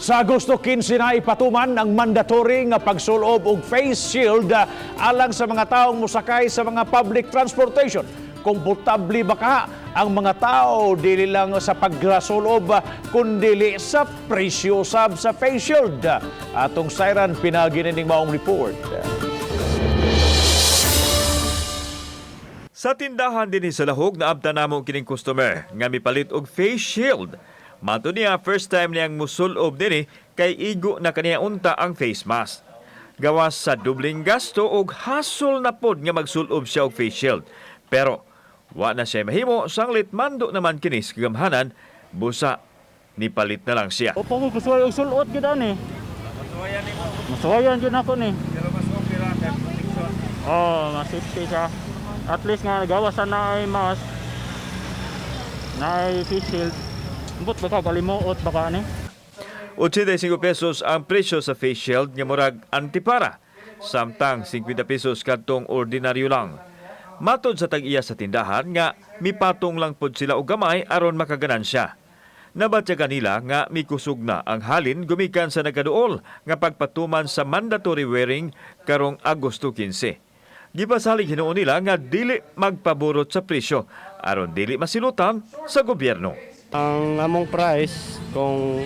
Sa Agosto 15 na ipatuman ang mandatory nga pagsulob og face shield alang sa mga taong musakay sa mga public transportation. Komportable ba ka ang mga tao dili lang sa pagsulob kundi sa presyo sab sa face shield? Atong Siren pinagining maong report. Sa tindahan din sa lahog na abta namong kining customer nga mipalit og face shield. Mato niya first time niyang musulob dinhi kay igo na kaniya unta ang face mask. Gawas sa dubling gasto og hassle na pod nga magsulob siya og face shield. Pero wa na siya mahimo sanglit mando naman kini sa kagamhanan busa ni palit na lang siya. Opo ko gusto og sulot gid ani. Masuwayan nimo. Masuwayan gid ako ni. Pero mas okay ra kay protection. Oh, masipti siya. At least nga gawasan na ay mask. Na ay face shield. But baka kalimuot baka ni. 85 pesos ang presyo sa face shield nga murag antipara. Samtang 50 pesos kadtong ordinaryo lang. Matod sa tag-iya sa tindahan nga mipatong lang pod sila og gamay aron makaganansya. Nabatya kanila nga mikusog na ang halin gumikan sa nagaduol nga pagpatuman sa mandatory wearing karong Agosto 15. Gipasalig hinuon nila nga dili magpaborot sa presyo aron dili masilutan sa gobyerno. Ang among price, kung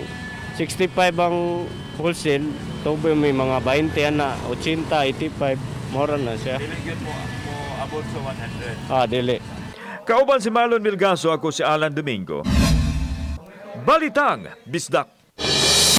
65 ang wholesale, tubo may mga 20 na, 80, 85, mura na siya. Dili gyud mo abot sa 100. Dili. Kauban si Marlon Milgaso, ako si Alan Domingo. Balitang Bisdak.